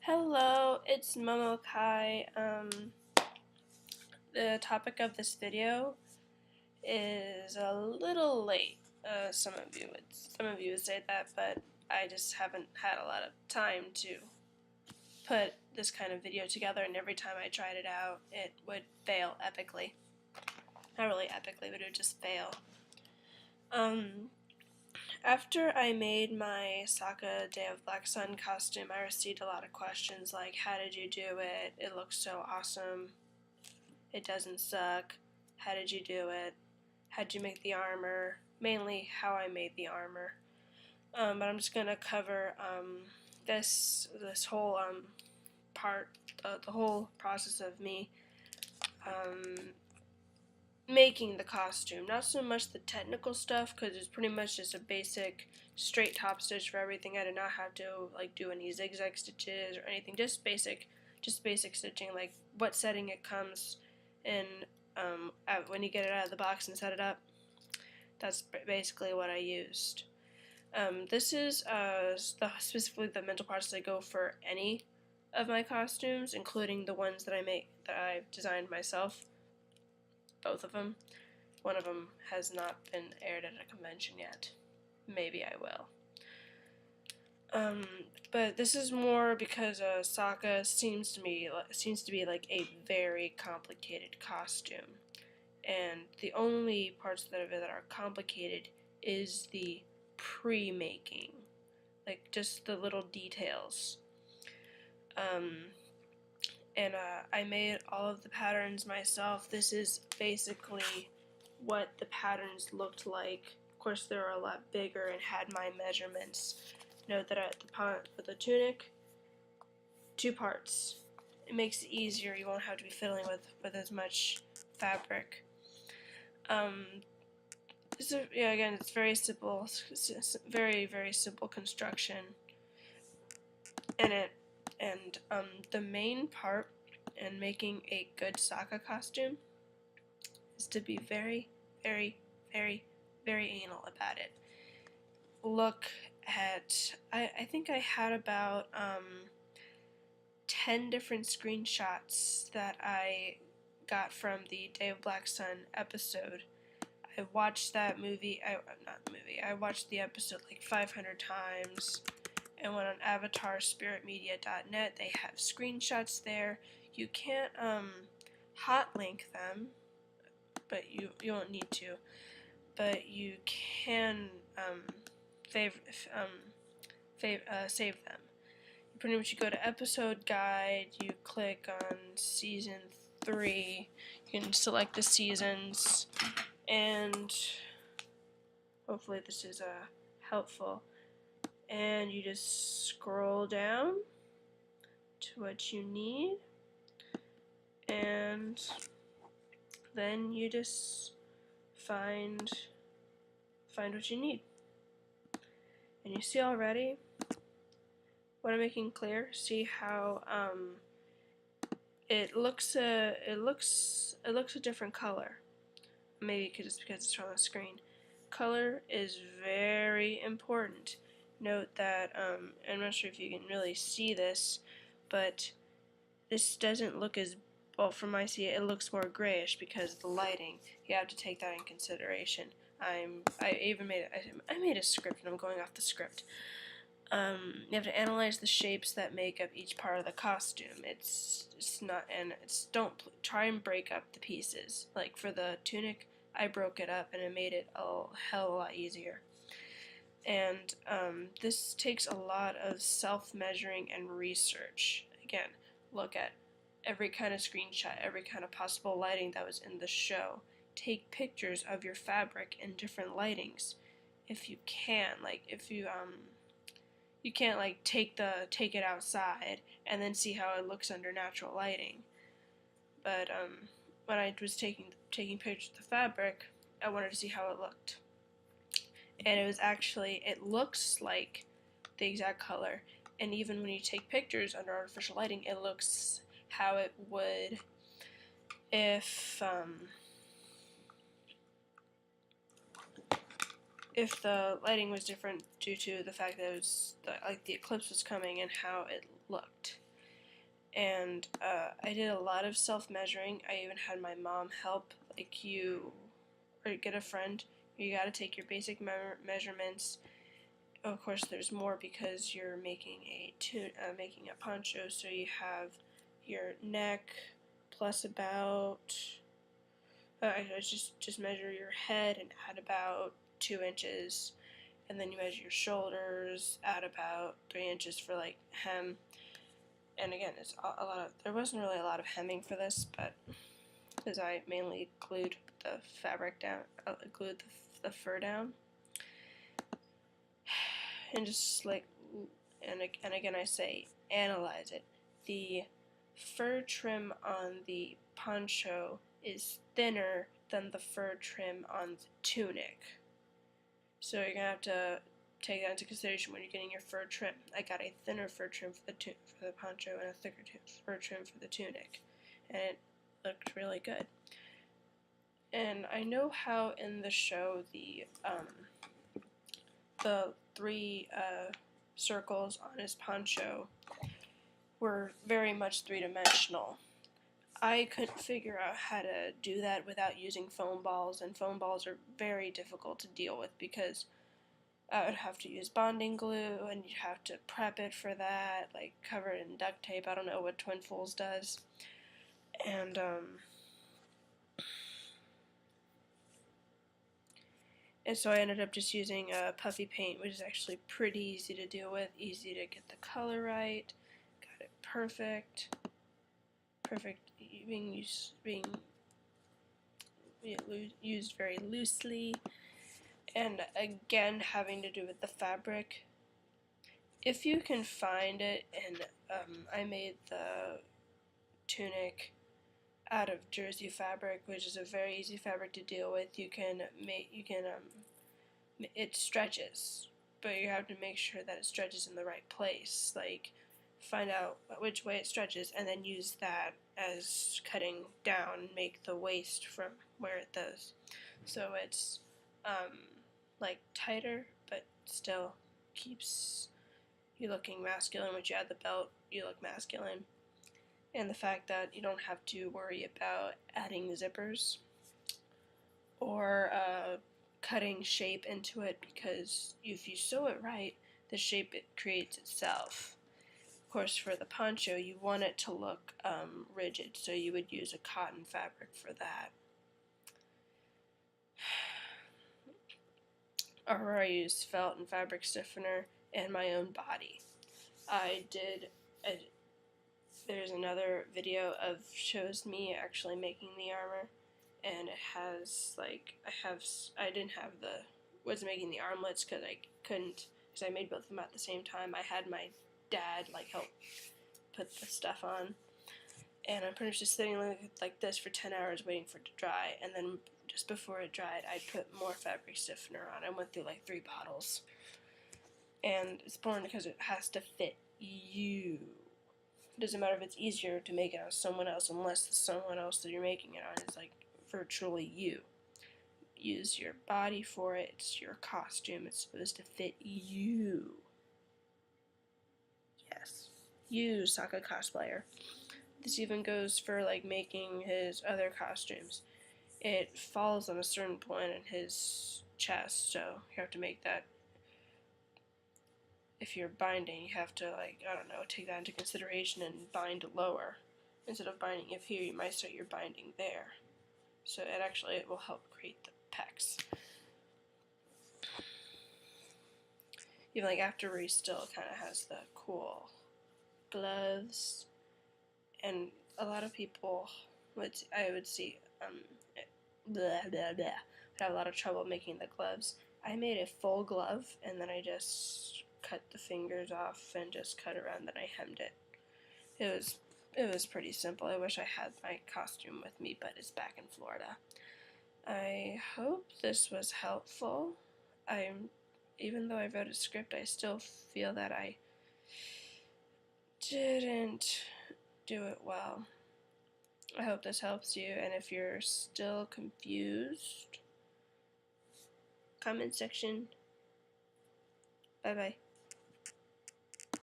Hello, it's Momokai. The topic of this video is a little late. Some of you would say that, but I just haven't had a lot of time to put this kind of video together, and every time I tried it out, it would fail epically. Not really epically, but it would just fail. After I made my Sokka Day of Black Sun costume, I received a lot of questions like, how did you do it? It looks so awesome. It doesn't suck. How did you do it? How'd you make the armor? Mainly how I made the armor. But I'm just gonna cover this whole part, the whole process of me making the costume. Not so much the technical stuff, because it's pretty much just a basic straight top stitch for everything. I did not have to do any zigzag stitches or anything. Just basic stitching, like what setting it comes in when you get it out of the box and set it up. That's basically what I used. This is specifically the mental process I go for any of my costumes, including the ones that I've designed myself. Both of them. One of them has not been aired at a convention yet. Maybe I will. But this is more because Sokka seems to be like a very complicated costume, and the only parts of it that are complicated is the pre-making, like just the little details. And I made all of the patterns myself. This is basically what the patterns looked like. Of course, they were a lot bigger and had my measurements. Note that for the tunic, 2 parts. It makes it easier. You won't have to be fiddling with as much fabric. Again, it's very simple. It's very, very simple construction in it. And the main part in making a good Sokka costume is to be very, very, very, very anal about it. Look at, I think I had about 10 different screenshots that I got from the Day of Black Sun episode. I watched that movie, I watched the episode like 500 times. And went on avatarspiritmedia.net. They have screenshots there. You can't hot link them, but you won't need to. But you can save them. Pretty much, you go to episode guide. You click on season 3. You can select the seasons, and hopefully this is helpful. And you just scroll down to what you need, and then you just find what you need. And you see already what I'm making clear. See how it looks a different color. Maybe just because it's on the screen. Color is very important. Note that, I'm not sure if you can really see this, but this doesn't look as, well, from my see it looks more grayish because of the lighting. You have to take that in consideration. I made a script, and I'm going off the script. You have to analyze the shapes that make up each part of the costume. Don't try and break up the pieces. Like for the tunic, I broke it up, and it made it a hell of a lot easier. And this takes a lot of self-measuring and research. Again, look at every kind of screenshot, every kind of possible lighting that was in the show. Take pictures of your fabric in different lightings, if you can. Like if you can't like take it outside and then see how it looks under natural lighting. But when I was taking pictures of the fabric, I wanted to see how it looked. And it looks like the exact color, and even when you take pictures under artificial lighting, it looks how it would if the lighting was different due to the fact that the eclipse was coming and how it looked. and I did a lot of self-measuring. I even had my mom help, like or get a friend. You gotta take your basic measurements. Of course, there's more because you're making making a poncho, so you have your neck plus about. I just measure your head and add about 2 inches, and then you measure your shoulders, add about 3 inches for like hem. And again, it's a lot of. There wasn't really a lot of hemming for this, but because I mainly glued the fabric down, glued the fur down, and just like, and again I say analyze it. The fur trim on the poncho is thinner than the fur trim on the tunic, so you're gonna have to take that into consideration when you're getting your fur trim. I got a thinner fur trim for the poncho and a thicker fur trim for the tunic, and it looked really good. And I know how in the show the 3 circles on his poncho were very much 3-dimensional. I couldn't figure out how to do that without using foam balls, and foam balls are very difficult to deal with because I would have to use bonding glue, and you'd have to prep it for that, like cover it in duct tape. I don't know what Twin Fools does. And so I ended up just using puffy paint, which is actually pretty easy to deal with, easy to get the color right, got it perfect, being used very loosely. And again, having to do with the fabric. If you can find it, and I made the tunic out of jersey fabric, which is a very easy fabric to deal with. It stretches, but you have to make sure that it stretches in the right place. Like, find out which way it stretches, and then use that as cutting down, make the waist from where it does. So it's like tighter, but still keeps you looking masculine. Once you add the belt, you look masculine. And the fact that you don't have to worry about adding zippers or cutting shape into it, because if you sew it right, the shape it creates itself. Of course, for the poncho, you want it to look rigid, so you would use a cotton fabric for that. Or I used felt and fabric stiffener and my own body. There's another video of shows me actually making the armor, and it has like wasn't making the armlets because I couldn't, because I made both of them at the same time. I had my dad like help put the stuff on, and I'm pretty much just sitting like this for 10 hours waiting for it to dry, and then just before it dried I put more fabric stiffener on. I went through like 3 bottles, and it's important because it has to fit you. It doesn't matter if it's easier to make it on someone else, unless the someone else that you're making it on is like virtually you. Use your body for it. It's your costume. It's supposed to fit you. Yes. You, Sokka cosplayer. This even goes for like making his other costumes. It falls on a certain point in his chest, so you have to make that. If you're binding, you have to, like, I don't know, take that into consideration and bind lower. Instead of binding up here, you might start your binding there. So it will help create the pecs. Even like after he still kind of has the cool gloves, and a lot of people I would see would have a lot of trouble making the gloves. I made a full glove, and then I just cut the fingers off and just cut around, then I hemmed it. It was pretty simple. I wish I had my costume with me, but it's back in Florida. I hope this was helpful. Even though I wrote a script, I still feel that I didn't do it well. I hope this helps you, and if you're still confused, comment section. Bye-bye.